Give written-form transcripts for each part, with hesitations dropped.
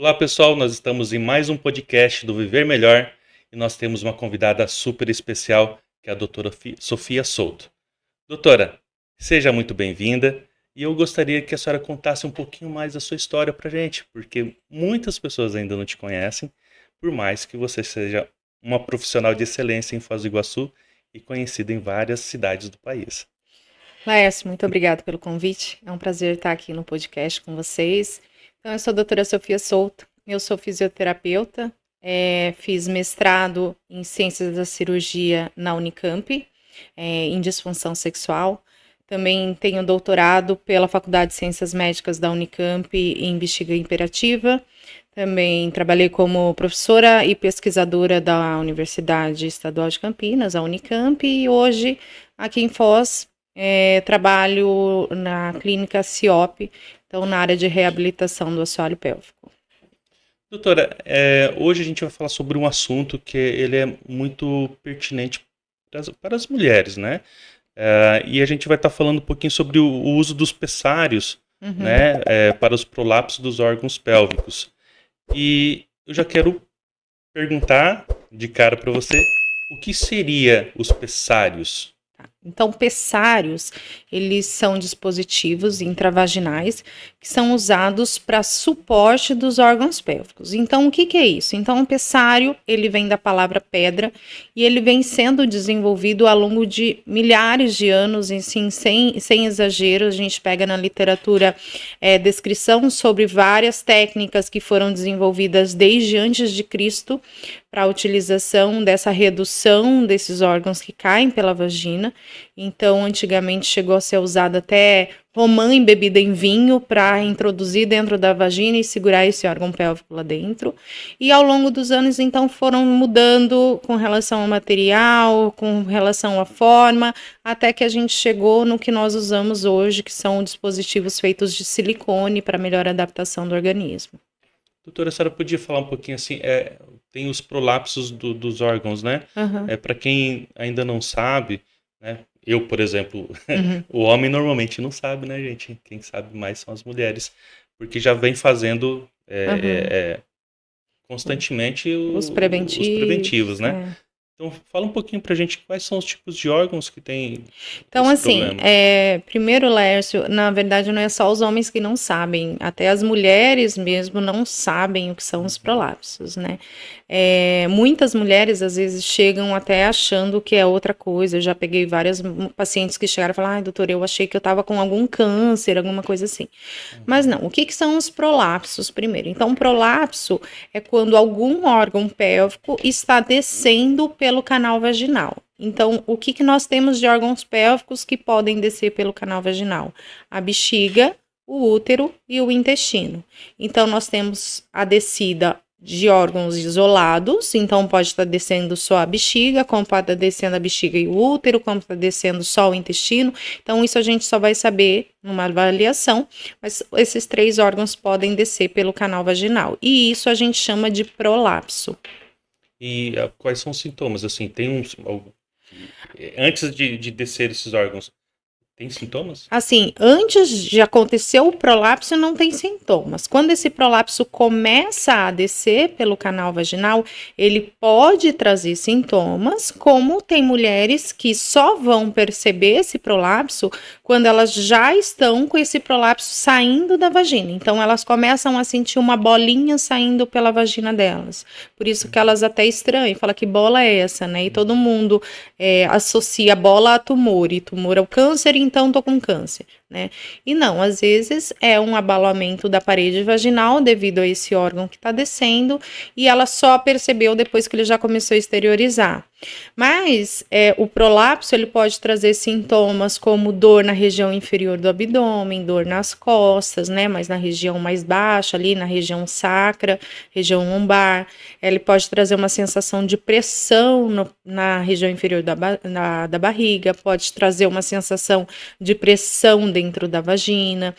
Olá pessoal, nós estamos em mais um podcast do Viver Melhor e nós temos uma convidada super especial que é a doutora Sofia Souto. Doutora, seja muito bem-vinda e eu gostaria que a senhora contasse um pouquinho mais da sua história pra gente, porque muitas pessoas ainda não te conhecem, por mais que você seja uma profissional de excelência em Foz do Iguaçu e conhecida em várias cidades do país. Laércio, muito obrigada pelo convite. É um prazer estar aqui no podcast com vocês. Então, eu sou a doutora Sofia Souto, eu sou fisioterapeuta, fiz mestrado em Ciências da Cirurgia na Unicamp, em disfunção sexual. Também tenho doutorado pela Faculdade de Ciências Médicas da Unicamp em Bexiga Imperativa. Também trabalhei como professora e pesquisadora da Universidade Estadual de Campinas, a Unicamp, e hoje, aqui em Foz, trabalho na clínica CIOP, então na área de reabilitação do assoalho pélvico. Doutora, hoje a gente vai falar sobre um assunto que ele é muito pertinente para as mulheres, né? E a gente vai estar falando um pouquinho sobre o uso dos pessários, Uhum. né, para os prolapsos dos órgãos pélvicos. E eu já quero perguntar de cara para você, o que seria os pessários? Então, pessários, eles são dispositivos intravaginais que são usados para suporte dos órgãos pélvicos. Então, o que é isso? Então, o pessário, ele vem da palavra pedra e ele vem sendo desenvolvido ao longo de milhares de anos, e assim, sem exagero. A gente pega na literatura descrição sobre várias técnicas que foram desenvolvidas desde antes de Cristo para a utilização dessa redução desses órgãos que caem pela vagina. Então, antigamente chegou a ser usado até romã embebida em vinho para introduzir dentro da vagina e segurar esse órgão pélvico lá dentro. E ao longo dos anos, então, foram mudando com relação ao material, com relação à forma, até que a gente chegou no que nós usamos hoje, que são dispositivos feitos de silicone para melhor adaptação do organismo. Doutora, a senhora podia falar um pouquinho assim, tem os prolapsos dos órgãos, né? Uhum. Para quem ainda não sabe, né? Eu, por exemplo, Uhum. o homem normalmente não sabe, né, gente? Quem sabe mais são as mulheres, porque já vem fazendo Uhum. constantemente Os os preventivos, preventivos. né? Então, fala um pouquinho pra gente quais são os tipos de órgãos que tem Então, esse assim, problema. primeiro, Lércio, na verdade não é só os homens que não sabem, até as mulheres mesmo não sabem o que são os Uhum. prolapsos, né? Muitas mulheres às vezes chegam até achando que é outra coisa. Eu já peguei várias pacientes que chegaram e falaram: ai, doutora, eu achei que eu estava com algum câncer, alguma coisa assim. Mas Uhum. não, o que são os prolapsos primeiro? Então, prolapso é quando algum órgão pélvico está descendo pelo canal vaginal. Então, o que nós temos de órgãos pélvicos que podem descer pelo canal vaginal? A bexiga, o útero e o intestino. Então, nós temos a descida de órgãos isolados, então pode estar descendo só a bexiga, como pode estar descendo a bexiga e o útero, como está descendo só o intestino. Então, isso a gente só vai saber numa avaliação, mas esses três órgãos podem descer pelo canal vaginal. E isso a gente chama de prolapso. E quais são os sintomas? Assim, antes de descer esses órgãos, tem sintomas? Assim, antes de acontecer o prolapso, não tem sintomas. Quando esse prolapso começa a descer pelo canal vaginal, ele pode trazer sintomas, como tem mulheres que só vão perceber esse prolapso quando elas já estão com esse prolapso saindo da vagina. Então, elas começam a sentir uma bolinha saindo pela vagina delas. Por isso que Uhum. elas até estranham, fala que bola é essa, né? E todo Uhum. mundo associa bola a tumor, e tumor é o câncer, então tô com câncer, né? E não, às vezes é um abalamento da parede vaginal devido a esse órgão que está descendo, e ela só percebeu depois que ele já começou a exteriorizar. Mas o prolapso ele pode trazer sintomas como dor na região inferior do abdômen, dor nas costas, né? Mas na região mais baixa, ali na região sacra, região lombar. Ele pode trazer uma sensação de pressão na região inferior da barriga, pode trazer uma sensação de pressão dentro da vagina.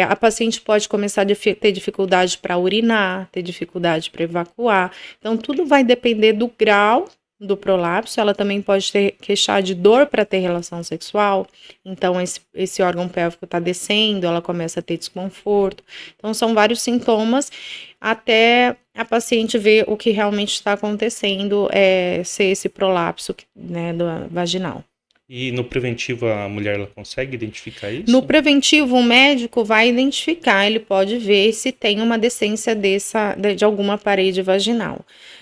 A paciente pode começar a ter dificuldade para urinar, ter dificuldade para evacuar. Então, tudo vai depender do grau do prolapso, ela também pode queixar de dor para ter relação sexual, então esse órgão pélvico está descendo, ela começa a ter desconforto. Então, são vários sintomas, até a paciente ver o que realmente está acontecendo, ser esse prolapso, né, vaginal. E no preventivo a mulher ela consegue identificar isso? No preventivo, o médico vai identificar, ele pode ver se tem uma descência de alguma parede vaginal.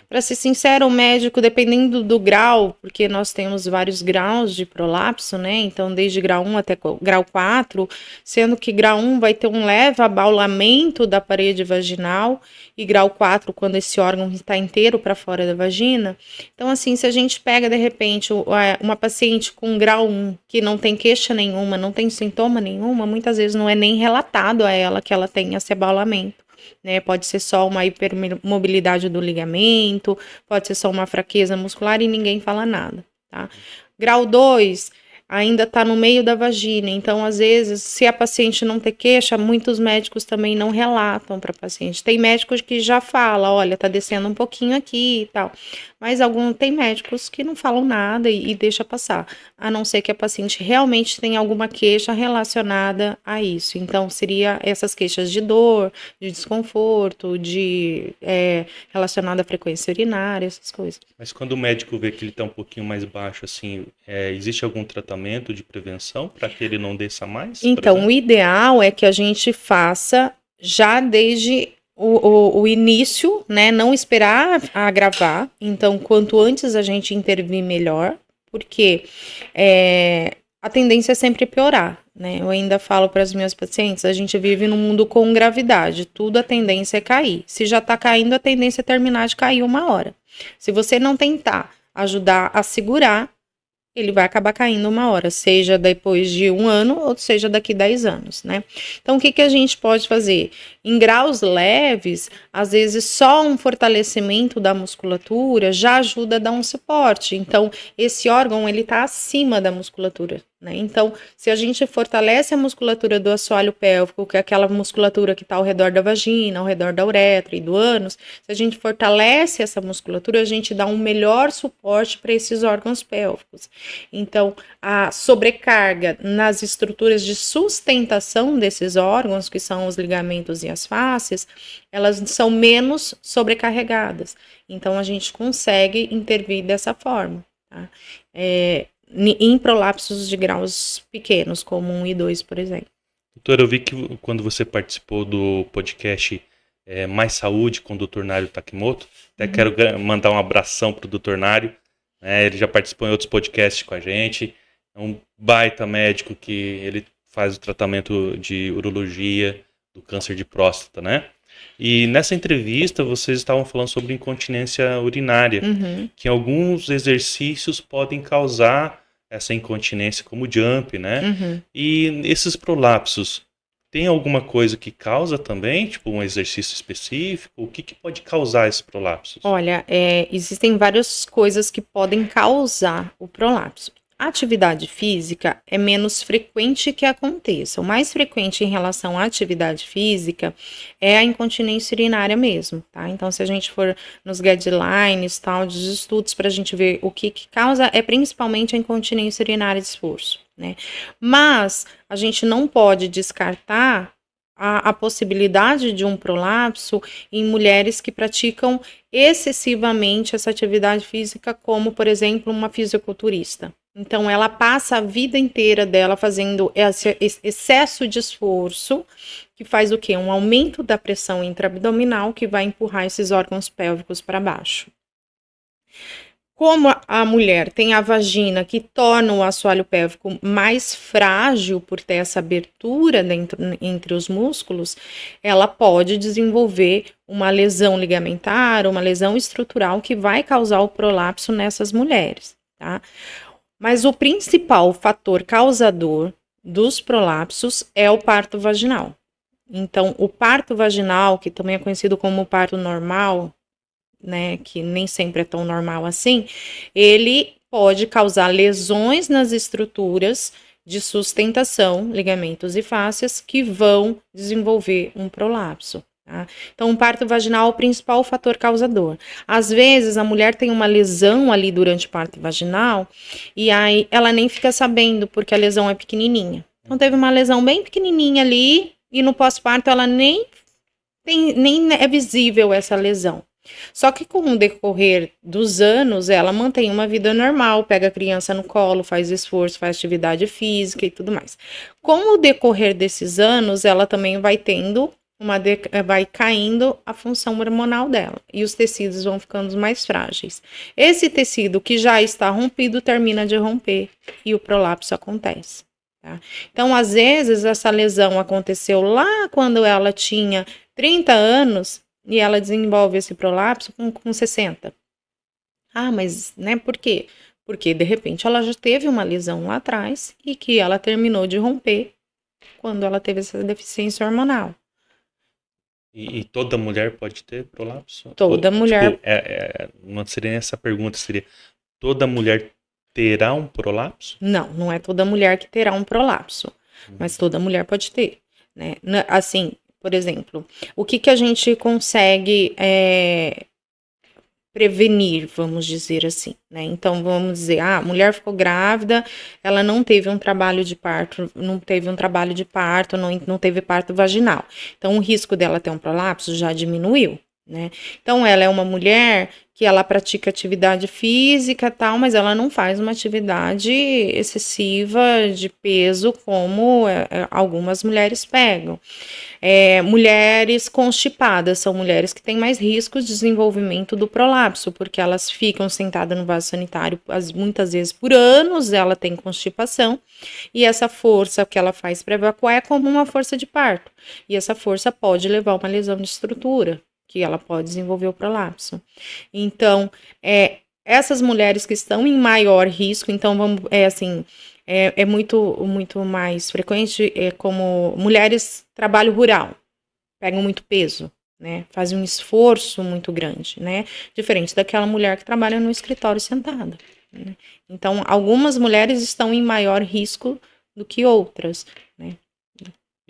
Para ser sincero, o médico, dependendo do grau, porque nós temos vários graus de prolapso, né? Então, desde grau 1 até grau 4, sendo que grau 1 vai ter um leve abaulamento da parede vaginal e grau 4, quando esse órgão está inteiro para fora da vagina. Então, assim, se a gente pega, de repente, uma paciente com grau 1, que não tem queixa nenhuma, não tem sintoma nenhuma, muitas vezes não é nem relatado a ela que ela tem esse abaulamento. Né? Pode ser só uma hipermobilidade do ligamento, pode ser só uma fraqueza muscular e ninguém fala nada, tá? Grau 2 ainda está no meio da vagina, então às vezes, se a paciente não ter queixa, muitos médicos também não relatam para a paciente. Tem médicos que já falam, olha, tá descendo um pouquinho aqui e tal, mas tem médicos que não falam nada e deixa passar, a não ser que a paciente realmente tenha alguma queixa relacionada a isso. Então, seria essas queixas de dor, de desconforto, relacionada à frequência urinária, essas coisas. Mas quando o médico vê que ele está um pouquinho mais baixo, assim, existe algum tratamento de prevenção para que ele não desça mais? Então, o ideal é que a gente faça já desde o início, né? Não esperar agravar. Então, quanto antes a gente intervir, melhor, porque a tendência é sempre piorar, né? Eu ainda falo para as minhas pacientes, a gente vive num mundo com gravidade, tudo a tendência é cair. Se já está caindo, a tendência é terminar de cair uma hora. Se você não tentar ajudar a segurar, ele vai acabar caindo uma hora, seja depois de 1 ano ou seja daqui 10 anos, né? Então, o que a gente pode fazer? Em graus leves, às vezes só um fortalecimento da musculatura já ajuda a dar um suporte. Então, esse órgão, ele tá acima da musculatura, né? Então, se a gente fortalece a musculatura do assoalho pélvico, que é aquela musculatura que está ao redor da vagina, ao redor da uretra e do ânus, se a gente fortalece essa musculatura, a gente dá um melhor suporte para esses órgãos pélvicos. Então, a sobrecarga nas estruturas de sustentação desses órgãos, que são os ligamentos e as fáscias, elas são menos sobrecarregadas. Então, a gente consegue intervir dessa forma, tá? Em prolapsos de graus pequenos, como 1 e 2, por exemplo. Doutora, eu vi que quando você participou do podcast Mais Saúde com o Dr. Nário Takimoto, até quero mandar um abração para o Dr. Nário, né? Ele já participou em outros podcasts com a gente, é um baita médico que ele faz o tratamento de urologia do câncer de próstata, né? E nessa entrevista vocês estavam falando sobre incontinência urinária, que alguns exercícios podem causar essa incontinência, como o jump, né? E esses prolapsos, tem alguma coisa que causa também? Tipo um exercício específico? O que pode causar esses prolapsos? Olha, existem várias coisas que podem causar o prolapso. A atividade física é menos frequente que aconteça. O mais frequente em relação à atividade física é a incontinência urinária mesmo, tá? Então, se a gente for nos guidelines, tal, dos estudos para a gente ver o que causa, é principalmente a incontinência urinária de esforço, né? Mas a gente não pode descartar a possibilidade de um prolapso em mulheres que praticam excessivamente essa atividade física, como, por exemplo, uma fisiculturista. Então, ela passa a vida inteira dela fazendo esse excesso de esforço, que faz o quê? Um aumento da pressão intraabdominal, que vai empurrar esses órgãos pélvicos para baixo. Como a mulher tem a vagina que torna o assoalho pélvico mais frágil por ter essa abertura entre os músculos, ela pode desenvolver uma lesão ligamentar, uma lesão estrutural que vai causar o prolapso nessas mulheres, tá? Mas o principal fator causador dos prolapsos é o parto vaginal. Então, o parto vaginal, que também é conhecido como parto normal, né, que nem sempre é tão normal assim, ele pode causar lesões nas estruturas de sustentação, ligamentos e fáscias, que vão desenvolver um prolapso, Tá? Então, o parto vaginal é o principal fator causador. Às vezes, a mulher tem uma lesão ali durante o parto vaginal e aí ela nem fica sabendo porque a lesão é pequenininha. Então, teve uma lesão bem pequenininha ali e no pós-parto ela nem é visível essa lesão. Só que com o decorrer dos anos, ela mantém uma vida normal, pega a criança no colo, faz esforço, faz atividade física e tudo mais. Com o decorrer desses anos, ela também vai tendo vai caindo a função hormonal dela e os tecidos vão ficando mais frágeis. Esse tecido que já está rompido termina de romper e o prolapso acontece. Tá? Então, às vezes, essa lesão aconteceu lá quando ela tinha 30 anos e ela desenvolve esse prolapso com 60. Ah, mas, né, por quê? Porque, de repente, ela já teve uma lesão lá atrás e que ela terminou de romper quando ela teve essa deficiência hormonal. E toda mulher pode ter prolapso? Toda mulher. Tipo, não seria essa pergunta, seria toda mulher terá um prolapso? Não, não é toda mulher que terá um prolapso, mas toda mulher pode ter, né? Assim, por exemplo, o que a gente consegue prevenir, vamos dizer assim, né? Então, vamos dizer, a mulher ficou grávida, ela não teve um trabalho de parto, não teve parto vaginal. Então, o risco dela ter um prolapso já diminuiu, né? Então, ela é uma mulher que ela pratica atividade física tal, mas ela não faz uma atividade excessiva de peso como algumas mulheres pegam. Mulheres constipadas são mulheres que têm mais risco de desenvolvimento do prolapso, porque elas ficam sentadas no vaso sanitário muitas vezes por anos, ela tem constipação, e essa força que ela faz para evacuar é como uma força de parto, e essa força pode levar a uma lesão de estrutura, que ela pode desenvolver o prolapso. Então, essas mulheres que estão em maior risco, então é muito mais frequente como mulheres trabalho rural, pegam muito peso, né? Fazem um esforço muito grande, né? Diferente daquela mulher que trabalha no escritório sentada. Né? Então, algumas mulheres estão em maior risco do que outras, né?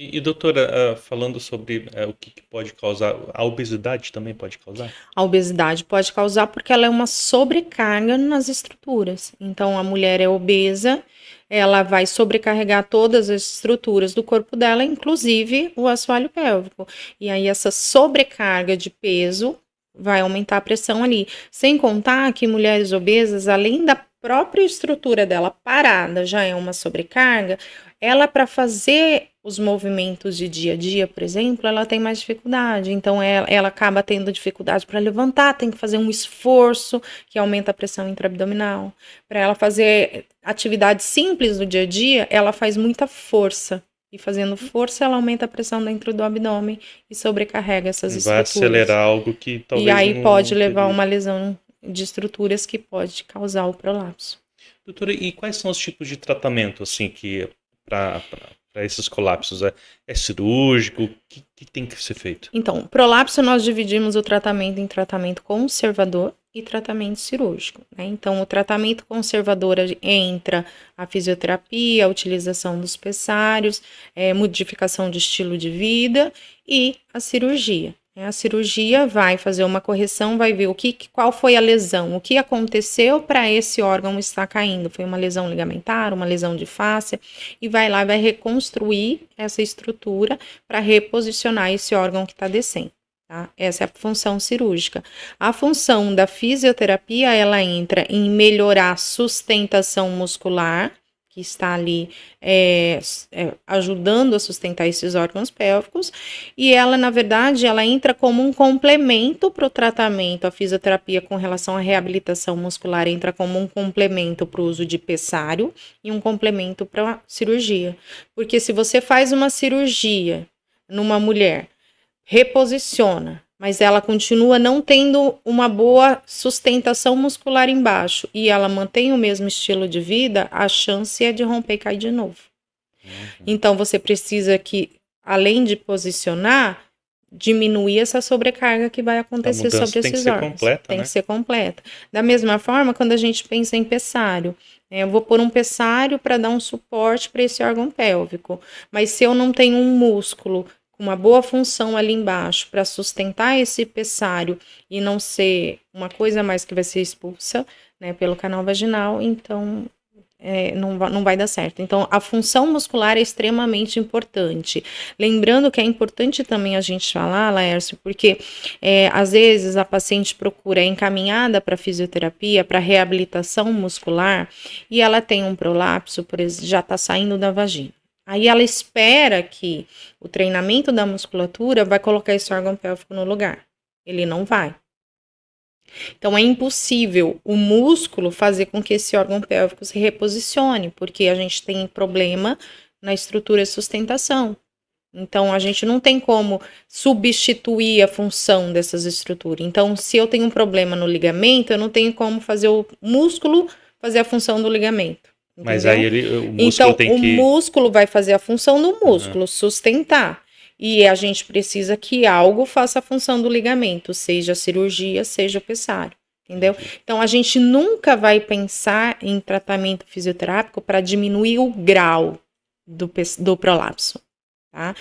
E doutora, falando sobre o que pode causar, a obesidade também pode causar? A obesidade pode causar porque ela é uma sobrecarga nas estruturas. Então, a mulher é obesa, ela vai sobrecarregar todas as estruturas do corpo dela, inclusive o assoalho pélvico. E aí, essa sobrecarga de peso vai aumentar a pressão ali. Sem contar que mulheres obesas, além da própria estrutura dela parada, já é uma sobrecarga, ela para fazer os movimentos de dia a dia, por exemplo, ela tem mais dificuldade. Então, ela acaba tendo dificuldade para levantar, tem que fazer um esforço que aumenta a pressão intraabdominal. Para ela fazer atividades simples do dia a dia, ela faz muita força. E fazendo força, ela aumenta a pressão dentro do abdômen e sobrecarrega essas estruturas. Vai acelerar algo que talvez e aí não pode levar a teria. uma lesão de estruturas que pode causar o prolapso. Doutora, e quais são os tipos de tratamento, assim, que para esses colapsos? É cirúrgico? O que tem que ser feito? Então, prolapso nós dividimos o tratamento em tratamento conservador e tratamento cirúrgico, né? Então, o tratamento conservador entra a fisioterapia, a utilização dos pessários, modificação de estilo de vida e a cirurgia. A cirurgia vai fazer uma correção, vai ver qual foi a lesão, o que aconteceu para esse órgão estar caindo. Foi uma lesão ligamentar, uma lesão de fáscia, e vai lá, vai reconstruir essa estrutura para reposicionar esse órgão que está descendo. Tá? Essa é a função cirúrgica. A função da fisioterapia, ela entra em melhorar a sustentação muscular, que está ali ajudando a sustentar esses órgãos pélvicos, e ela, na verdade, ela entra como um complemento para o tratamento. A fisioterapia com relação à reabilitação muscular entra como um complemento para o uso de pessário e um complemento para a cirurgia. Porque se você faz uma cirurgia numa mulher, reposiciona, mas ela continua não tendo uma boa sustentação muscular embaixo e ela mantém o mesmo estilo de vida, a chance é de romper e cair de novo. Então, você precisa que, além de posicionar, diminuir essa sobrecarga que vai acontecer sobre esses órgãos. Tem que ser completa. Da mesma forma, quando a gente pensa em pessário, eu vou pôr um pessário para dar um suporte para esse órgão pélvico, mas se eu não tenho um músculo com uma boa função ali embaixo para sustentar esse pessário e não ser uma coisa a mais que vai ser expulsa, né, pelo canal vaginal, então não vai dar certo. Então, a função muscular é extremamente importante. Lembrando que é importante também a gente falar, Laércio, porque às vezes a paciente procura encaminhada para fisioterapia, para reabilitação muscular, e ela tem um prolapso, por exemplo, já está saindo da vagina. Aí ela espera que o treinamento da musculatura vai colocar esse órgão pélvico no lugar. Ele não vai. Então, é impossível o músculo fazer com que esse órgão pélvico se reposicione, porque a gente tem problema na estrutura de sustentação. Então, a gente não tem como substituir a função dessas estruturas. Então, se eu tenho um problema no ligamento, eu não tenho como fazer o músculo fazer a função do ligamento. Entendeu? Mas aí o músculo então, tem que... o músculo vai fazer a função do músculo, sustentar. E a gente precisa que algo faça a função do ligamento, seja a cirurgia, seja o pessário, entendeu? Então, a gente nunca vai pensar em tratamento fisioterápico para diminuir o grau do prolapso, tá?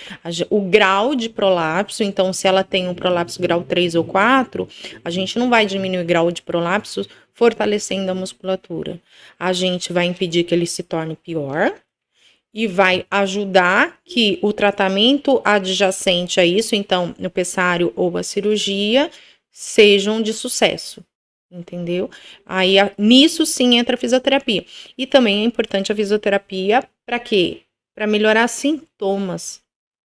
O grau de prolapso, então, se ela tem um prolapso grau 3 ou 4, a gente não vai diminuir o grau de prolapso fortalecendo a musculatura. A gente vai impedir que ele se torne pior, e vai ajudar que o tratamento adjacente a isso, então, no pessário ou a cirurgia, sejam de sucesso, entendeu? Aí, nisso sim entra a fisioterapia. E também é importante a fisioterapia para quê? Para melhorar sintomas,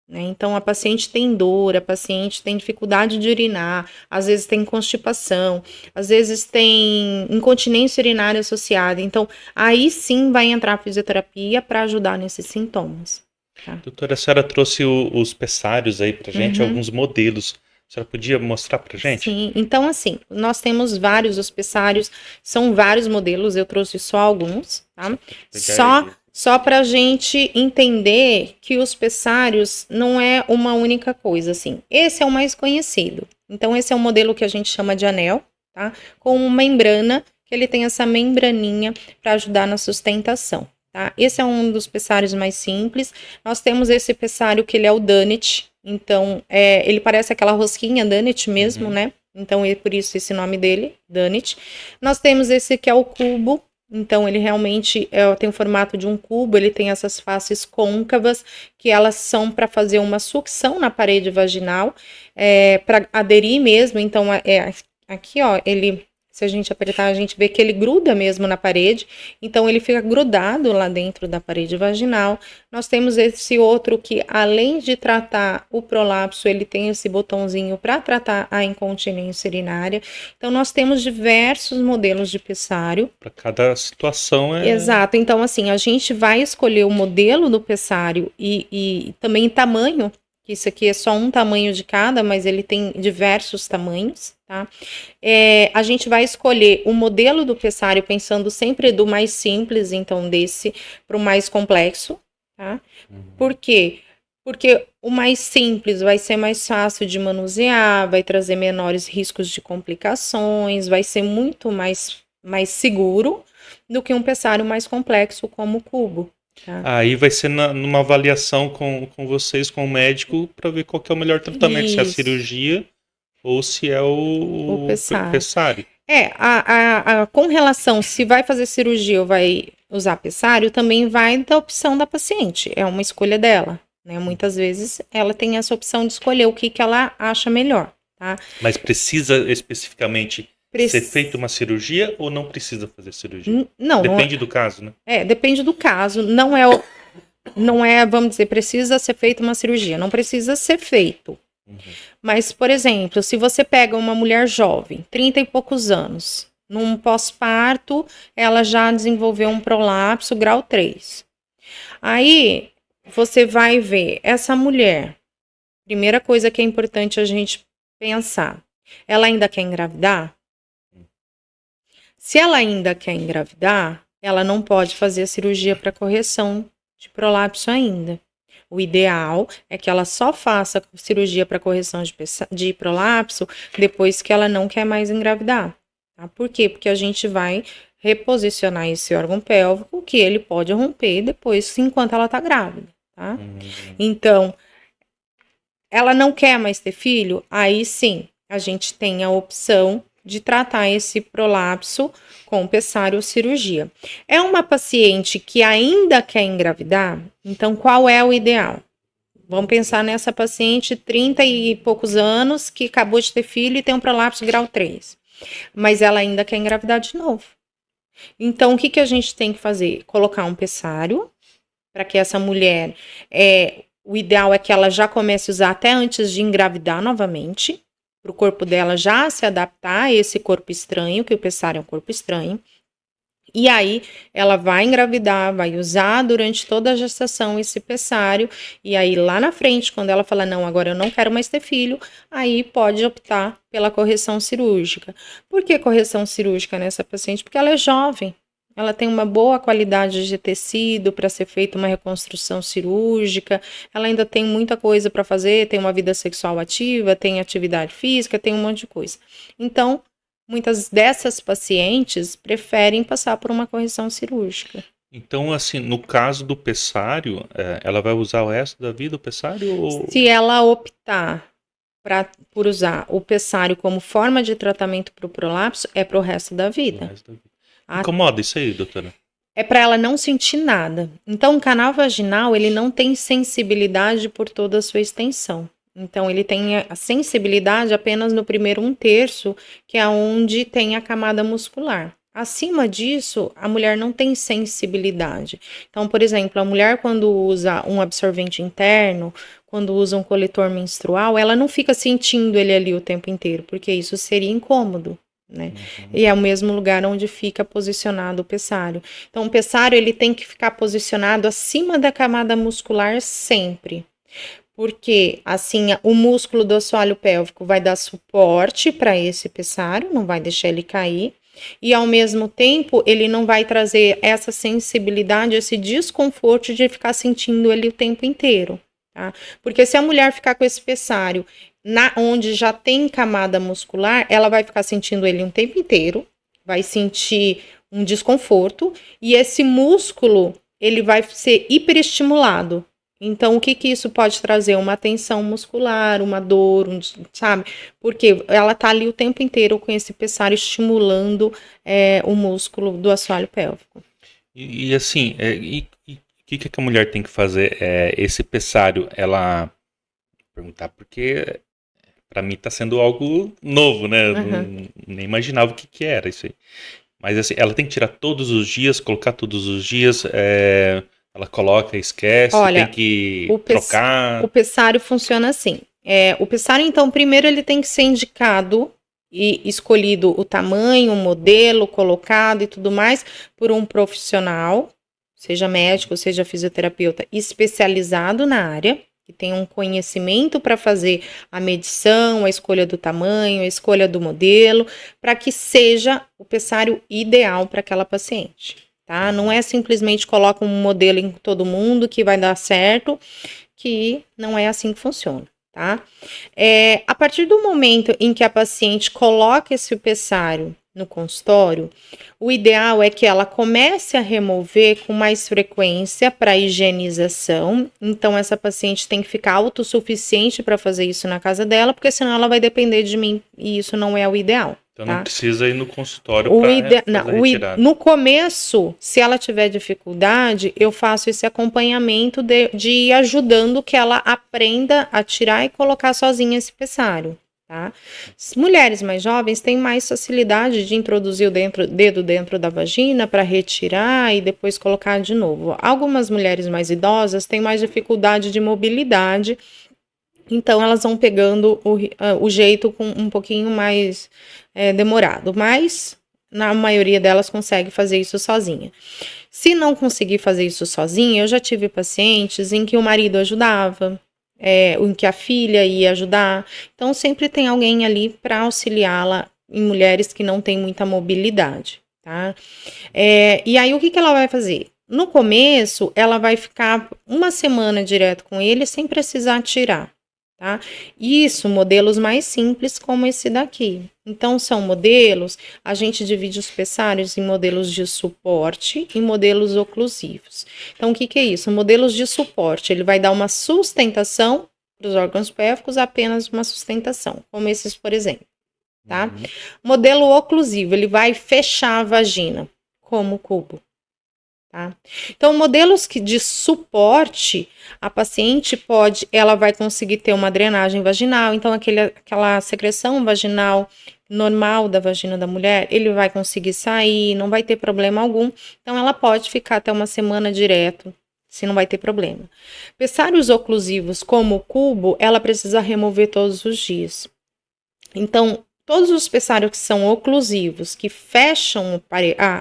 né? Então, a paciente tem dor, a paciente tem dificuldade de urinar, às vezes tem constipação, às vezes tem incontinência urinária associada. Então, aí sim vai entrar a fisioterapia para ajudar nesses sintomas. Tá? Doutora, a senhora trouxe os pessários aí pra gente, alguns modelos. A senhora podia mostrar pra gente? Sim, então assim, nós temos vários, os pessários, são vários modelos, eu trouxe só alguns, tá? Só para a gente entender que os pessários não é uma única coisa, assim. Esse é o mais conhecido. Então, esse é um modelo que a gente chama de anel, tá? Com membrana, que ele tem essa membraninha para ajudar na sustentação, tá? Esse é um dos pessários mais simples. Nós temos esse pessário que ele é o Dunnett. Então, ele parece aquela rosquinha Dunnett mesmo, né? Então, é por isso esse nome dele, Dunnett. Nós temos esse que é o cubo. Então, ele realmente tem o formato de um cubo, ele tem essas faces côncavas, que elas são para fazer uma sucção na parede vaginal, para aderir mesmo. Então, aqui, ó, se a gente apertar, a gente vê que ele gruda mesmo na parede, então ele fica grudado lá dentro da parede vaginal. Nós temos esse outro que, além de tratar o prolapso, ele tem esse botãozinho para tratar a incontinência urinária. Então, nós temos diversos modelos de pessário. Para cada situação Exato, então assim, a gente vai escolher o modelo do pessário e também tamanho, que isso aqui é só um tamanho de cada, mas ele tem diversos tamanhos, tá? A gente vai escolher o modelo do pessário pensando sempre do mais simples, então desse para o mais complexo, tá? Por quê? Porque o mais simples vai ser mais fácil de manusear, vai trazer menores riscos de complicações, vai ser muito mais seguro do que um pessário mais complexo como o cubo. Tá? Aí vai ser numa avaliação com vocês, com o médico, para ver qual que é o melhor tratamento, Isso. se é a cirurgia ou se é o pessário. Com relação se vai fazer cirurgia ou vai usar pessário, também vai da opção da paciente, é uma escolha dela, né? Muitas vezes ela tem essa opção de escolher o que ela acha melhor, tá? Mas precisa especificamente ser feita uma cirurgia ou não precisa fazer cirurgia? Não. Depende do caso, né? Depende do caso. Não é, vamos dizer, precisa ser feita uma cirurgia. Não precisa ser feito. Mas, por exemplo, se você pega uma mulher jovem, 30 e poucos anos, num pós-parto, ela já desenvolveu um prolapso grau 3. Aí, você vai ver essa mulher. Primeira coisa que é importante a gente pensar. Ela ainda quer engravidar? Se ela ainda quer engravidar, ela não pode fazer a cirurgia para correção de prolapso ainda. O ideal é que ela só faça cirurgia para correção de prolapso depois que ela não quer mais engravidar. Tá? Por quê? Porque a gente vai reposicionar esse órgão pélvico que ele pode romper depois, enquanto ela está grávida. Tá? Então, ela não quer mais ter filho, aí sim, a gente tem a opção de tratar esse prolapso com pessário ou cirurgia. É uma paciente que ainda quer engravidar, então qual é o ideal? Vamos pensar nessa paciente, 30 e poucos anos, que acabou de ter filho e tem um prolapso grau 3. Mas ela ainda quer engravidar de novo. Então, o que, que a gente tem que fazer? Colocar um pessário, para que essa mulher, o ideal é que ela já comece a usar até antes de engravidar novamente, para o corpo dela já se adaptar a esse corpo estranho, que o pessário é um corpo estranho. E aí, ela vai engravidar, vai usar durante toda a gestação esse pessário, e aí lá na frente, quando ela fala, não, agora eu não quero mais ter filho, aí pode optar pela correção cirúrgica. Por que correção cirúrgica nessa paciente? Porque ela é jovem, ela tem uma boa qualidade de tecido para ser feita uma reconstrução cirúrgica, ela ainda tem muita coisa para fazer, tem uma vida sexual ativa, tem atividade física, tem um monte de coisa. Então, muitas dessas pacientes preferem passar por uma correção cirúrgica. Então, assim, no caso do pessário, ela vai usar o resto da vida o pessário? Ou... Se ela optar por usar o pessário como forma de tratamento para o prolapso, é para o resto da vida. Incomoda isso aí, doutora? É para ela não sentir nada. Então, o canal vaginal, ele não tem sensibilidade por toda a sua extensão. Então, ele tem a sensibilidade apenas no primeiro 1/3, que é onde tem a camada muscular. Acima disso, a mulher não tem sensibilidade. Então, por exemplo, a mulher quando usa um absorvente interno, quando usa um coletor menstrual, ela não fica sentindo ele ali o tempo inteiro, porque isso seria incômodo, né? E é o mesmo lugar onde fica posicionado o pessário. Então, o pessário, ele tem que ficar posicionado acima da camada muscular sempre. Porque, assim, o músculo do assoalho pélvico vai dar suporte para esse pessário, não vai deixar ele cair. E, ao mesmo tempo, ele não vai trazer essa sensibilidade, esse desconforto de ficar sentindo ele o tempo inteiro, tá? Porque se a mulher ficar com esse pessário onde já tem camada muscular, ela vai ficar sentindo ele um tempo inteiro, vai sentir um desconforto, e esse músculo, ele vai ser hiperestimulado. Então, o que que isso pode trazer? Uma tensão muscular, uma dor, sabe? Porque ela tá ali o tempo inteiro com esse pessário estimulando o músculo do assoalho pélvico. E assim, o que a mulher tem que fazer? Esse pessário, ela... Perguntar, porque para mim tá sendo algo novo, né? Nem imaginava o que era isso aí. Mas assim, ela tem que tirar todos os dias, colocar todos os dias... Ela coloca, esquece, olha, tem que trocar. O pessário funciona assim. O pessário, então, primeiro ele tem que ser indicado e escolhido o tamanho, o modelo, colocado e tudo mais por um profissional, seja médico, seja fisioterapeuta, especializado na área, que tem um conhecimento para fazer a medição, a escolha do tamanho, a escolha do modelo, para que seja o pessário ideal para aquela paciente. Tá? Não é simplesmente coloca um modelo em todo mundo que vai dar certo, que não é assim que funciona, tá? A partir do momento em que a paciente coloca esse pessário no consultório, o ideal é que ela comece a remover com mais frequência para higienização. Então, essa paciente tem que ficar autossuficiente para fazer isso na casa dela, porque senão ela vai depender de mim e isso não é o ideal. Então tá? Não precisa ir no consultório para fazer a retirada. No começo, se ela tiver dificuldade, eu faço esse acompanhamento de ir ajudando que ela aprenda a tirar e colocar sozinha esse pessário. Tá? As mulheres mais jovens têm mais facilidade de introduzir o dedo dentro da vagina para retirar e depois colocar de novo. Algumas mulheres mais idosas têm mais dificuldade de mobilidade, então elas vão pegando o jeito com um pouquinho mais demorado, mas na maioria delas consegue fazer isso sozinha. Se não conseguir fazer isso sozinha, eu já tive pacientes em que o marido ajudava, em que a filha ia ajudar. Então, sempre tem alguém ali para auxiliá-la em mulheres que não têm muita mobilidade, tá? E aí, o que ela vai fazer? No começo, ela vai ficar uma semana direto com ele sem precisar tirar, tá? Isso, modelos mais simples como esse daqui. Então, são modelos, a gente divide os pessários em modelos de suporte e modelos oclusivos. Então, o que é isso? Modelos de suporte, ele vai dar uma sustentação para os órgãos pélvicos, apenas uma sustentação, como esses, por exemplo, tá? Uhum. Modelo oclusivo, ele vai fechar a vagina, como o cubo. Tá? Então, modelos de suporte, a paciente ela vai conseguir ter uma drenagem vaginal, então aquela secreção vaginal normal da vagina da mulher, ele vai conseguir sair, não vai ter problema algum, então ela pode ficar até uma semana direto, se não vai ter problema. Pessários oclusivos, como o cubo, ela precisa remover todos os dias. Então, todos os pessários que são oclusivos, que fecham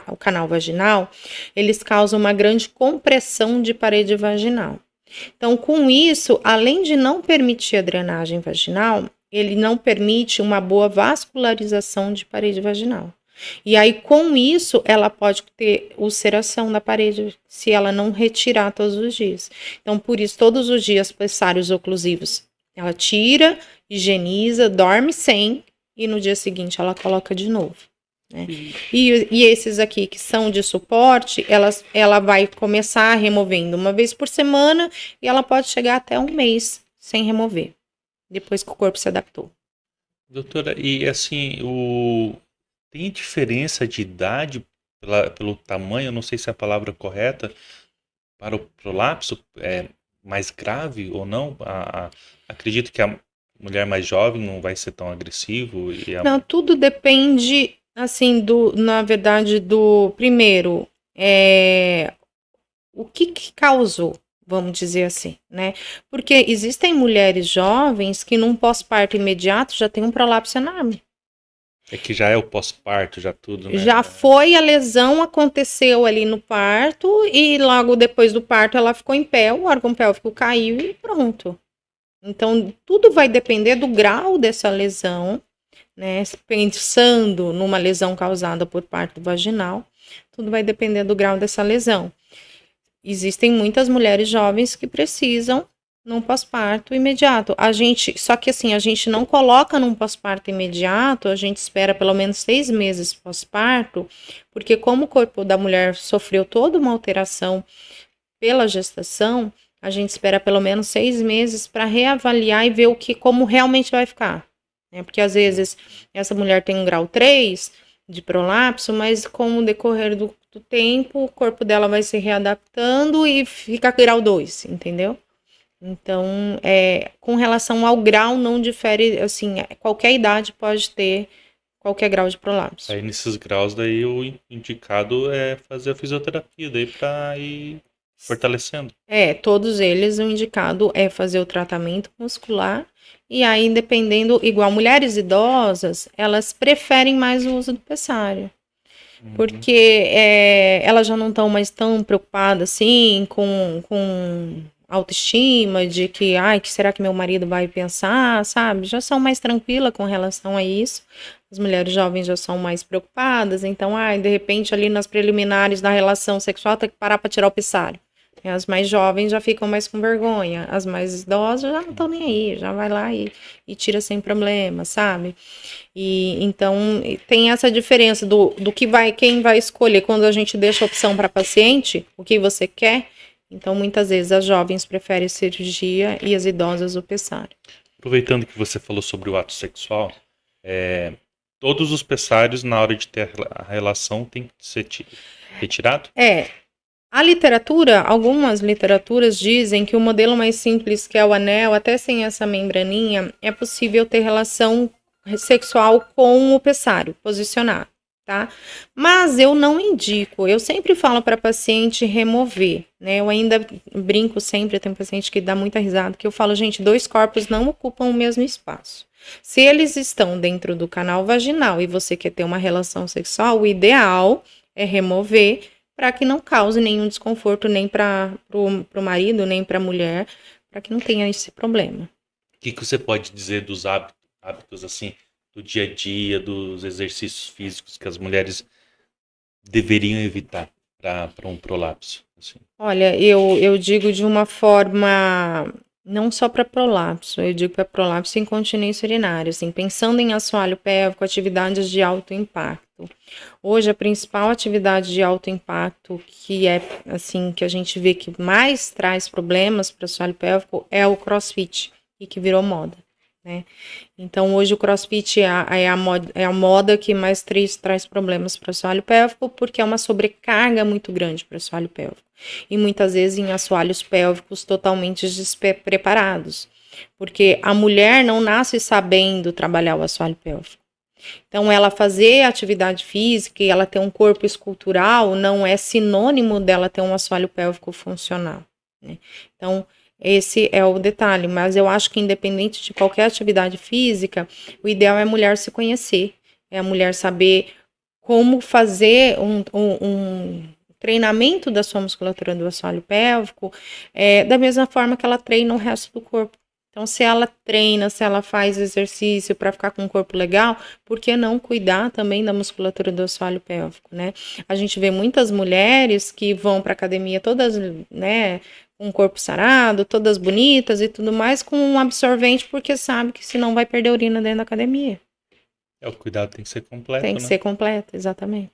o canal vaginal, eles causam uma grande compressão de parede vaginal. Então, com isso, além de não permitir a drenagem vaginal, ele não permite uma boa vascularização de parede vaginal. E aí, com isso, ela pode ter ulceração da parede, se ela não retirar todos os dias. Então, por isso, todos os dias, pessários oclusivos, ela tira, higieniza, dorme sem, e no dia seguinte ela coloca de novo. Né? E esses aqui que são de suporte, ela vai começar removendo uma vez por semana e ela pode chegar até um mês sem remover, depois que o corpo se adaptou. Doutora, e assim, tem diferença de idade pelo tamanho, eu não sei se é a palavra correta, para o prolapso é mais grave ou não? Acredito que a mulher mais jovem não vai ser tão agressivo. Não, tudo depende, assim, na verdade, do primeiro, o que causou, vamos dizer assim, né? Porque existem mulheres jovens que num pós-parto imediato já tem um prolapso enorme. É que já é o pós-parto, já tudo, né? Já foi, a lesão aconteceu ali no parto e logo depois do parto ela ficou em pé, o órgão pélvico caiu e pronto. Então, tudo vai depender do grau dessa lesão, né? Pensando numa lesão causada por parto vaginal, tudo vai depender do grau dessa lesão. Existem muitas mulheres jovens que precisam num pós-parto imediato. Só que assim, a gente não coloca num pós-parto imediato, a gente espera pelo menos 6 meses pós-parto, porque como o corpo da mulher sofreu toda uma alteração pela gestação, a gente espera pelo menos 6 meses para reavaliar e ver como realmente vai ficar. Né? Porque às vezes essa mulher tem um grau 3 de prolapso, mas com o decorrer do tempo, o corpo dela vai se readaptando e fica grau 2, entendeu? Então, com relação ao grau, não difere, assim, qualquer idade pode ter qualquer grau de prolapso. Aí nesses graus daí o indicado é fazer a fisioterapia daí para ir fortalecendo. Todos eles, o indicado é fazer o tratamento muscular e aí, dependendo, igual mulheres idosas, elas preferem mais o uso do pessário. Porque elas já não estão mais tão preocupadas assim com autoestima, de que, que será que meu marido vai pensar, sabe? Já são mais tranquilas com relação a isso. As mulheres jovens já são mais preocupadas, então, de repente, ali nas preliminares da relação sexual, tem que parar para tirar o pessário. As mais jovens já ficam mais com vergonha, as mais idosas já não estão nem aí, já vai lá e tira sem problema, sabe? E então tem essa diferença do que quem vai escolher quando a gente deixa a opção para paciente, o que você quer. Então, muitas vezes as jovens preferem cirurgia e as idosas o pessário. Aproveitando que você falou sobre o ato sexual, todos os pessários na hora de ter a relação tem que ser retirado? A literatura, algumas literaturas dizem que o modelo mais simples, que é o anel, até sem essa membraninha, é possível ter relação sexual com o pessário posicionado, tá? Mas eu não indico, eu sempre falo para paciente remover, né? Eu ainda brinco sempre, tem paciente que dá muita risada, que eu falo, gente, 2 corpos não ocupam o mesmo espaço. Se eles estão dentro do canal vaginal e você quer ter uma relação sexual, o ideal é remover para que não cause nenhum desconforto nem para o marido, nem para a mulher, para que não tenha esse problema. O que você pode dizer dos hábitos assim, do dia a dia, dos exercícios físicos que as mulheres deveriam evitar para um prolapso? Assim? Olha, eu digo de uma forma, não só para prolapso, eu digo para prolapso e incontinência urinária, assim, pensando em assoalho pélvico, atividades de alto impacto. Hoje, a principal atividade de alto impacto, que é, assim, que a gente vê que mais traz problemas para o assoalho pélvico, é o CrossFit, e que virou moda, né? Então, hoje o CrossFit é a moda que mais traz problemas para o assoalho pélvico, porque é uma sobrecarga muito grande para o assoalho pélvico. E muitas vezes em assoalhos pélvicos totalmente despreparados, porque a mulher não nasce sabendo trabalhar o assoalho pélvico. Então, ela fazer atividade física e ela ter um corpo escultural não é sinônimo dela ter um assoalho pélvico funcional, né? Então, esse é o detalhe, mas eu acho que independente de qualquer atividade física, o ideal é a mulher se conhecer, é a mulher saber como fazer um treinamento da sua musculatura do assoalho pélvico, da mesma forma que ela treina o resto do corpo. Então, se ela treina, se ela faz exercício para ficar com um corpo legal, por que não cuidar também da musculatura do assoalho pélvico, né? A gente vê muitas mulheres que vão para academia todas, né, com o corpo sarado, todas bonitas e tudo mais, com um absorvente, porque sabe que senão vai perder urina dentro da academia. O cuidado tem que ser completo, Tem que né? ser completo, exatamente.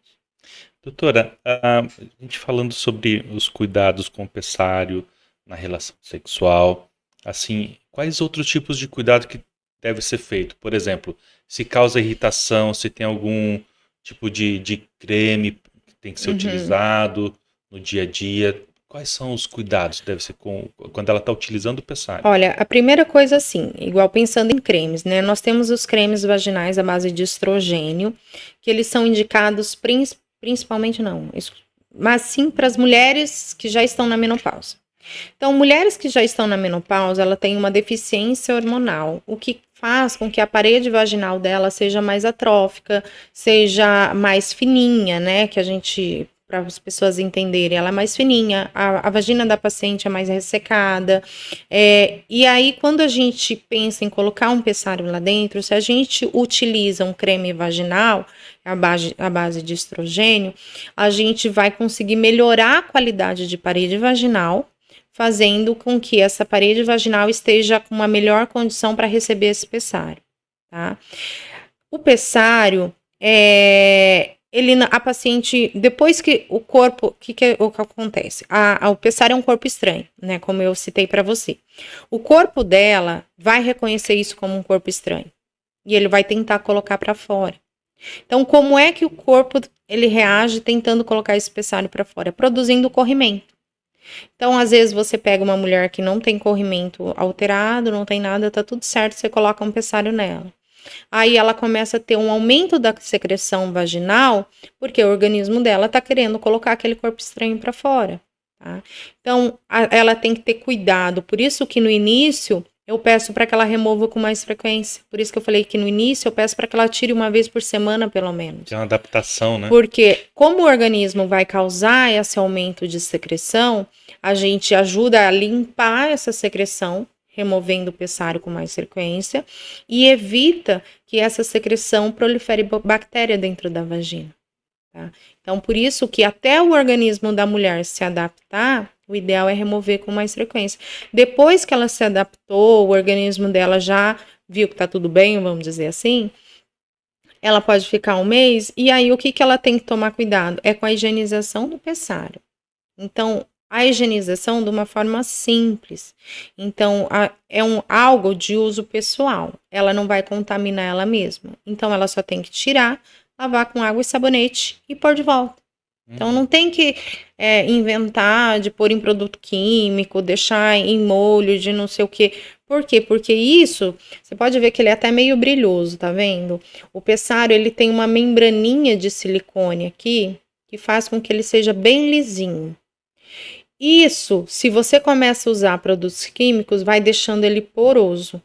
Doutora, a gente falando sobre os cuidados com o pessário na relação sexual, assim, quais outros tipos de cuidado que deve ser feito? Por exemplo, se causa irritação, se tem algum tipo de creme que tem que ser utilizado no dia a dia, quais são os cuidados que deve ser quando ela está utilizando o pessário? Olha, a primeira coisa assim, igual pensando em cremes, né? Nós temos os cremes vaginais à base de estrogênio, que eles são indicados principalmente não, mas sim para as mulheres que já estão na menopausa. Então, mulheres que já estão na menopausa, ela tem uma deficiência hormonal, o que faz com que a parede vaginal dela seja mais atrófica, seja mais fininha, né? Que a gente, para as pessoas entenderem, ela é mais fininha, a vagina da paciente é mais ressecada. E aí, quando a gente pensa em colocar um pessário lá dentro, se a gente utiliza um creme vaginal, a base de estrogênio, a gente vai conseguir melhorar a qualidade de parede vaginal, fazendo com que essa parede vaginal esteja com uma melhor condição para receber esse pessário, tá? O pessário, a paciente, depois que o corpo, o que acontece? O pessário é um corpo estranho, né? Como eu citei para você. O corpo dela vai reconhecer isso como um corpo estranho e ele vai tentar colocar para fora. Então, como é que o corpo ele reage tentando colocar esse pessário para fora? Produzindo corrimento. Então, às vezes, você pega uma mulher que não tem corrimento alterado, não tem nada, tá tudo certo, você coloca um pessário nela. Aí ela começa a ter um aumento da secreção vaginal, porque o organismo dela tá querendo colocar aquele corpo estranho para fora, tá? Então, ela tem que ter cuidado. Por isso que no início eu peço para que ela remova com mais frequência. Por isso que eu falei que no início eu peço para que ela tire uma vez por semana, pelo menos. Tem uma adaptação, né? Porque como o organismo vai causar esse aumento de secreção, a gente ajuda a limpar essa secreção, removendo o pessário com mais frequência, e evita que essa secreção prolifere bactéria dentro da vagina. Tá? Então, por isso que até o organismo da mulher se adaptar, o ideal é remover com mais frequência. Depois que ela se adaptou, o organismo dela já viu que tá tudo bem, vamos dizer assim, ela pode ficar um mês, e aí o que ela tem que tomar cuidado? É com a higienização do pessário. Então, a higienização de uma forma simples. Então, algo de uso pessoal. Ela não vai contaminar ela mesma. Então, ela só tem que tirar, lavar com água e sabonete e pôr de volta. Então, não tem que inventar de pôr em produto químico, deixar em molho de não sei o quê. Por quê? Porque isso, você pode ver que ele é até meio brilhoso, tá vendo? O pessário, ele tem uma membraninha de silicone aqui, que faz com que ele seja bem lisinho. Isso, se você começa a usar produtos químicos, vai deixando ele poroso.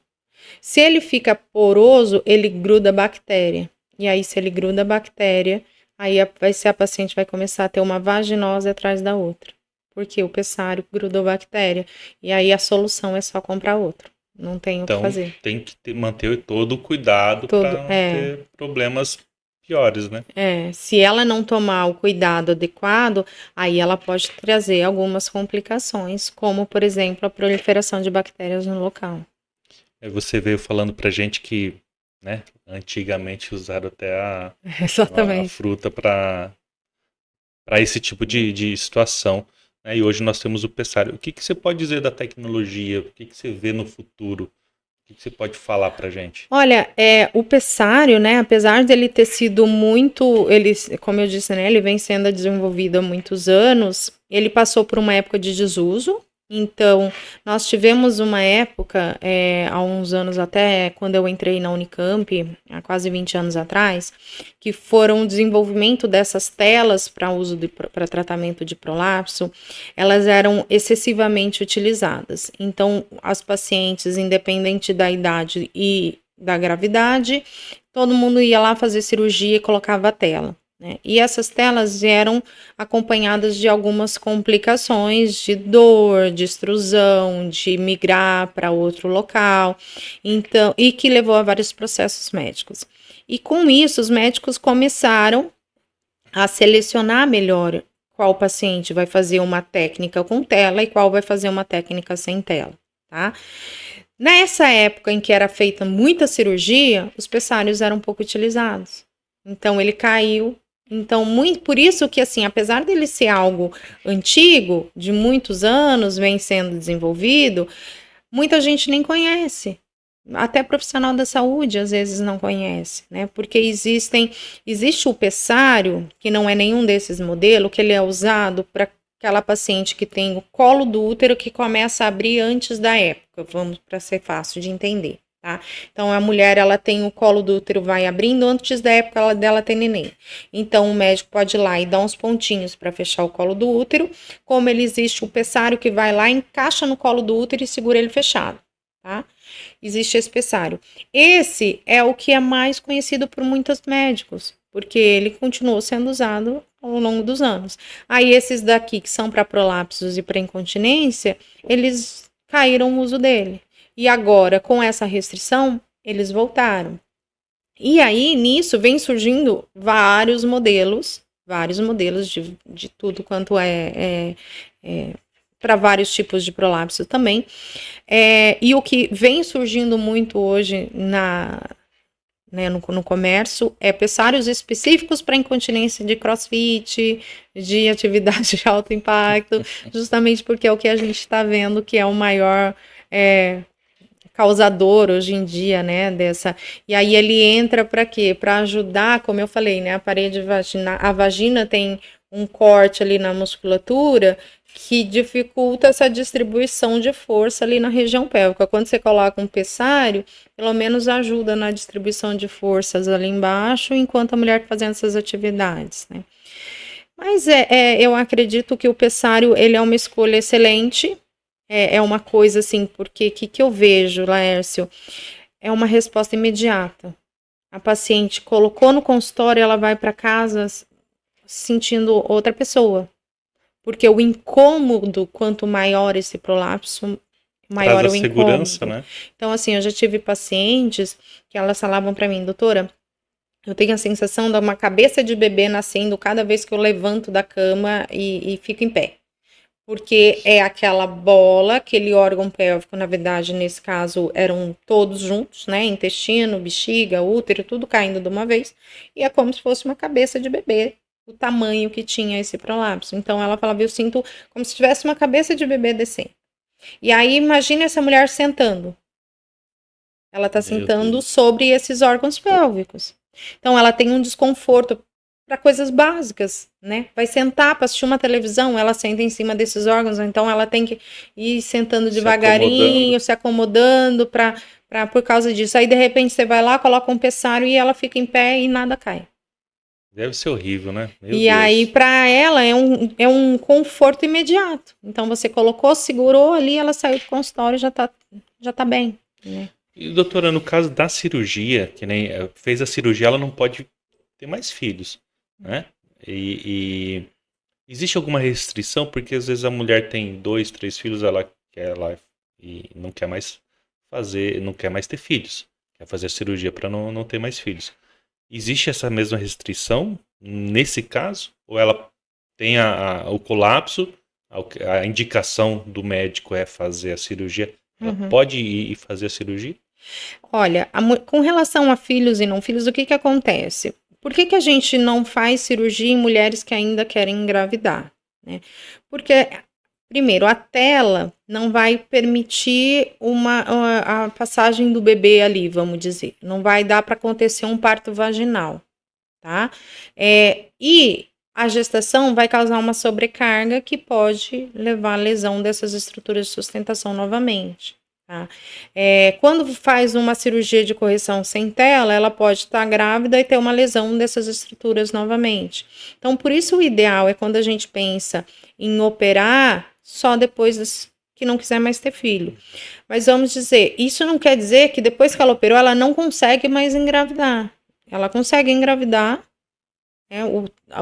Se ele fica poroso, ele gruda bactéria. E aí, se ele gruda bactéria, aí a paciente vai começar a ter uma vaginose atrás da outra. Porque o pessário grudou bactéria. E aí a solução é só comprar outro. Não tem o que fazer. Então, tem que manter todo o cuidado para não ter problemas piores, né? Se ela não tomar o cuidado adequado, aí ela pode trazer algumas complicações, como, por exemplo, a proliferação de bactérias no local. Você veio falando pra gente que, né, antigamente usaram até a fruta para esse tipo de situação, né? E hoje nós temos o pessário. O que você pode dizer da tecnologia? O que você vê no futuro que você pode falar pra gente? Olha, o pessário, né, apesar dele ter sido muito, ele, como eu disse, né, ele vem sendo desenvolvido há muitos anos, ele passou por uma época de desuso. Então, nós tivemos uma época, há uns anos até, quando eu entrei na Unicamp, há quase 20 anos atrás, que foram o desenvolvimento dessas telas para uso para tratamento de prolapso, elas eram excessivamente utilizadas. Então, as pacientes, independente da idade e da gravidade, todo mundo ia lá fazer cirurgia e colocava a tela. Né? E essas telas eram acompanhadas de algumas complicações de dor, de extrusão, de migrar para outro local, então, e que levou a vários processos médicos. E com isso, os médicos começaram a selecionar melhor qual paciente vai fazer uma técnica com tela e qual vai fazer uma técnica sem tela, tá? Nessa época em que era feita muita cirurgia, os pessários eram pouco utilizados. Então, ele caiu. Então, por isso que, assim, apesar dele ser algo antigo, de muitos anos, vem sendo desenvolvido, muita gente nem conhece. Até profissional da saúde, às vezes, não conhece, né? Porque existe o pessário, que não é nenhum desses modelos, que ele é usado para aquela paciente que tem o colo do útero que começa a abrir antes da época, vamos para ser fácil de entender, tá? Então, a mulher, ela tem o colo do útero, vai abrindo antes da época dela ter neném. Então, o médico pode ir lá e dar uns pontinhos para fechar o colo do útero, como ele existe o pessário que vai lá, encaixa no colo do útero e segura ele fechado, tá? Existe esse pessário. Esse é o que é mais conhecido por muitos médicos, porque ele continuou sendo usado ao longo dos anos. Aí esses daqui, que são para prolapsos e para incontinência, eles caíram o uso dele. E agora, com essa restrição, eles voltaram. E aí, nisso, vem surgindo vários modelos de tudo quanto para vários tipos de prolapso também. E o que vem surgindo muito hoje no comércio é pessários específicos para incontinência de crossfit, de atividade de alto impacto, justamente porque é o que a gente está vendo que é o maior causador hoje em dia, né, dessa. E aí ele entra para quê? Para ajudar, como eu falei, né, a parede vaginal, a vagina tem um corte ali na musculatura que dificulta essa distribuição de força ali na região pélvica. Quando você coloca um pessário, pelo menos ajuda na distribuição de forças ali embaixo, enquanto a mulher está fazendo essas atividades, né? Mas eu acredito que o pessário, ele é uma escolha excelente, é uma coisa assim, porque o que eu vejo, Laércio, é uma resposta imediata. A paciente colocou no consultório, ela vai para casa sentindo outra pessoa. Porque o incômodo, quanto maior esse prolapso, maior Traz o a segurança, incômodo. né? Então, assim, eu já tive pacientes que elas falavam para mim, doutora, eu tenho a sensação de uma cabeça de bebê nascendo cada vez que eu levanto da cama e fico em pé. Porque é aquela bola, aquele órgão pélvico, na verdade, nesse caso, eram todos juntos, né? Intestino, bexiga, útero, tudo caindo de uma vez. E é como se fosse uma cabeça de bebê, o tamanho que tinha esse prolapso. Então, ela falava, eu sinto como se tivesse uma cabeça de bebê descendo. E aí, imagina essa mulher sentando. Ela está sentando sobre esses órgãos pélvicos. Então, ela tem um desconforto para coisas básicas, né? Vai sentar para assistir uma televisão, ela senta em cima desses órgãos, então ela tem que ir sentando devagarinho, se acomodando por causa disso. Aí, de repente, você vai lá, coloca um pessário e ela fica em pé e nada cai. Deve ser horrível, né? Meu Deus. Aí, para ela, é um conforto imediato. Então, você colocou, segurou ali, ela saiu do consultório e já tá bem, né? E, doutora, no caso da cirurgia, que nem fez a cirurgia, ela não pode ter mais filhos, né? E existe alguma restrição? Porque às vezes a mulher tem 2, 3 filhos, ela quer lá e não quer mais fazer, não quer mais ter filhos. Quer fazer a cirurgia para não ter mais filhos. Existe essa mesma restrição nesse caso? Ou ela tem o colapso, a indicação do médico é fazer a cirurgia? Ela pode ir fazer a cirurgia? Olha, com relação a filhos e não filhos, o que acontece? Por que a gente não faz cirurgia em mulheres que ainda querem engravidar? Né? Porque Primeiro, a tela não vai permitir a passagem do bebê ali, vamos dizer. Não vai dar para acontecer um parto vaginal, tá? E a gestação vai causar uma sobrecarga que pode levar à lesão dessas estruturas de sustentação novamente. Tá? Quando faz uma cirurgia de correção sem tela, ela pode estar grávida e ter uma lesão dessas estruturas novamente. Então, por isso o ideal é quando a gente pensa em operar só depois que não quiser mais ter filho. Mas vamos dizer, isso não quer dizer que depois que ela operou, ela não consegue mais engravidar. Ela consegue engravidar,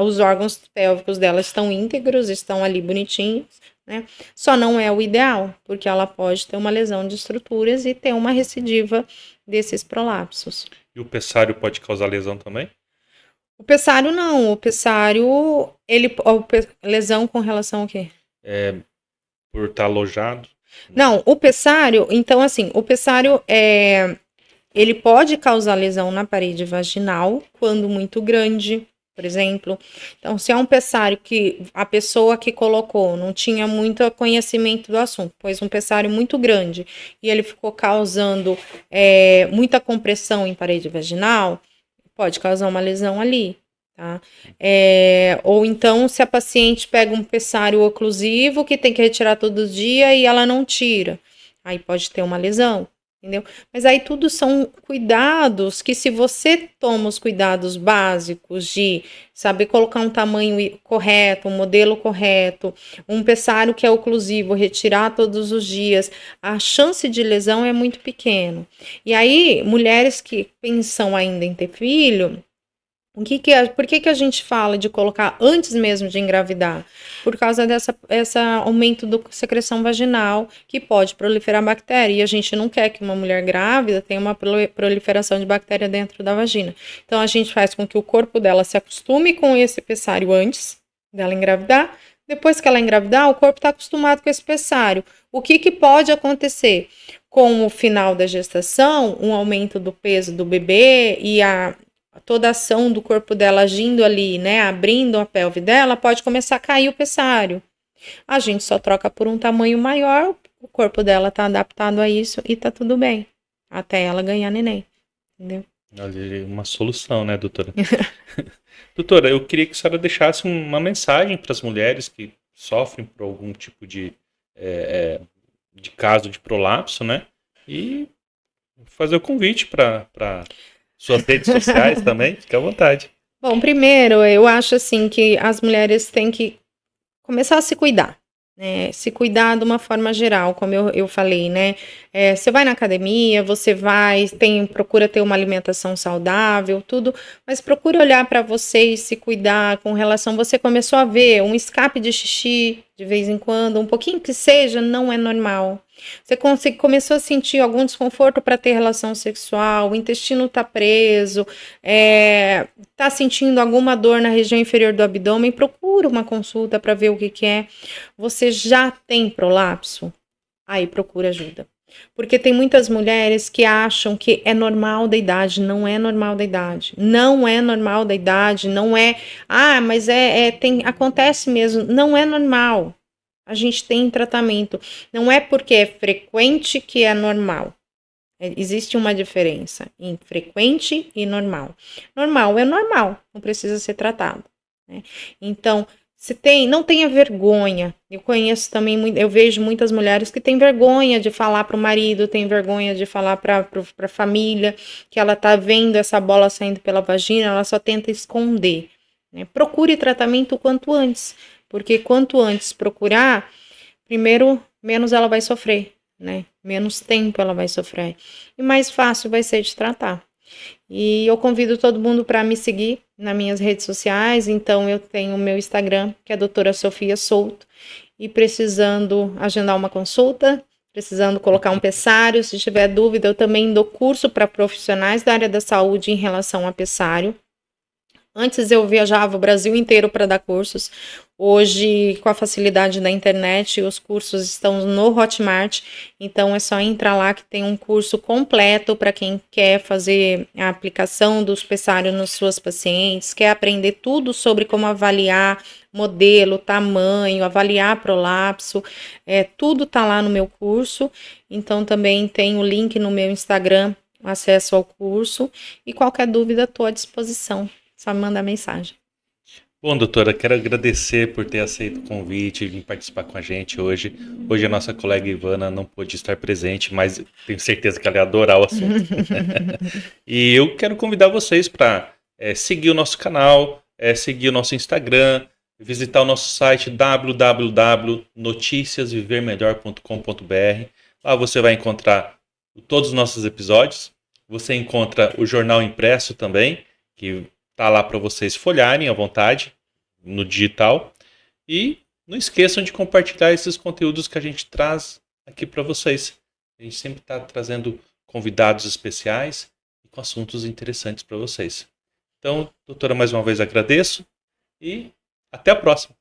os órgãos pélvicos dela estão íntegros, estão ali bonitinhos, né? Só não é o ideal, porque ela pode ter uma lesão de estruturas e ter uma recidiva desses prolapsos. E o pessário pode causar lesão também? O pessário não, o pessário, lesão com relação ao quê? Por estar alojado? Não, o pessário, então assim, o pessário ele pode causar lesão na parede vaginal quando muito grande, por exemplo. Então, se é um pessário que a pessoa que colocou não tinha muito conhecimento do assunto, pôs um pessário muito grande e ele ficou causando muita compressão em parede vaginal, pode causar uma lesão ali, tá? Ou então, se a paciente pega um pessário oclusivo que tem que retirar todo dia e ela não tira, aí pode ter uma lesão. Entendeu? Mas aí tudo são cuidados que, se você toma os cuidados básicos de saber colocar um tamanho correto, um modelo correto, um pessário que é oclusivo, retirar todos os dias, a chance de lesão é muito pequena. E aí, mulheres que pensam ainda em ter filho, por que a gente fala de colocar antes mesmo de engravidar? Por causa desse aumento da secreção vaginal, que pode proliferar bactéria. E a gente não quer que uma mulher grávida tenha uma proliferação de bactéria dentro da vagina. Então, a gente faz com que o corpo dela se acostume com esse pessário antes dela engravidar. Depois que ela engravidar, o corpo está acostumado com esse pessário. O que pode acontecer? Com o final da gestação, um aumento do peso do bebê e toda a ação do corpo dela agindo ali, né, abrindo a pelve dela, pode começar a cair o pessário. A gente só troca por um tamanho maior, o corpo dela tá adaptado a isso e tá tudo bem, até ela ganhar neném, entendeu? Uma solução, né, doutora? Doutora, eu queria que a senhora deixasse uma mensagem para as mulheres que sofrem por algum tipo de caso de prolapso, né? E fazer o convite para suas redes sociais também, fique à vontade. Bom, primeiro, eu acho assim que as mulheres têm que começar a se cuidar, né? Se cuidar de uma forma geral, como eu falei, né? Você vai na academia, procura ter uma alimentação saudável, tudo, mas procura olhar para você e se cuidar com relação. Você começou a ver um escape de xixi de vez em quando, um pouquinho que seja, não é normal. Você começou a sentir algum desconforto para ter relação sexual, o intestino está preso, está sentindo alguma dor na região inferior do abdômen, procura uma consulta para ver o que é. Você já tem prolapso? Aí procura ajuda. Porque tem muitas mulheres que acham que é normal da idade, não é normal da idade. Não é normal da idade, não é. Mas acontece mesmo, não é normal. A gente tem tratamento. Não é porque é frequente que é normal. Existe uma diferença em frequente e normal. Normal é normal, não precisa ser tratado, né? Então, não tenha vergonha. Eu conheço também, eu vejo muitas mulheres que têm vergonha de falar para o marido, têm vergonha de falar para a família que ela está vendo essa bola saindo pela vagina, ela só tenta esconder, né? Procure tratamento o quanto antes. Porque quanto antes procurar, primeiro, menos ela vai sofrer, né? Menos tempo ela vai sofrer. E mais fácil vai ser de tratar. E eu convido todo mundo para me seguir nas minhas redes sociais. Então, eu tenho o meu Instagram, que é a doutora Sofia Souto. E precisando agendar uma consulta, precisando colocar um pessário, se tiver dúvida, eu também dou curso para profissionais da área da saúde em relação a pessário. Antes eu viajava o Brasil inteiro para dar cursos. Hoje, com a facilidade da internet, os cursos estão no Hotmart. Então é só entrar lá que tem um curso completo para quem quer fazer a aplicação dos pessários nas suas pacientes, quer aprender tudo sobre como avaliar modelo, tamanho, avaliar prolapso. Tudo tá lá no meu curso. Então também tem o link no meu Instagram, acesso ao curso. E qualquer dúvida, estou à disposição. Só me mandar mensagem. Bom, doutora, quero agradecer por ter aceito o convite e vir participar com a gente hoje. Hoje a nossa colega Ivana não pôde estar presente, mas tenho certeza que ela ia adorar o assunto. E eu quero convidar vocês para seguir o nosso canal, seguir o nosso Instagram, visitar o nosso site www.noticiasvivermelhor.com.br. Lá você vai encontrar todos os nossos episódios. Você encontra o jornal impresso também, que tá lá para vocês folharem à vontade no digital. E não esqueçam de compartilhar esses conteúdos que a gente traz aqui para vocês. A gente sempre está trazendo convidados especiais e com assuntos interessantes para vocês. Então, doutora, mais uma vez agradeço e até a próxima.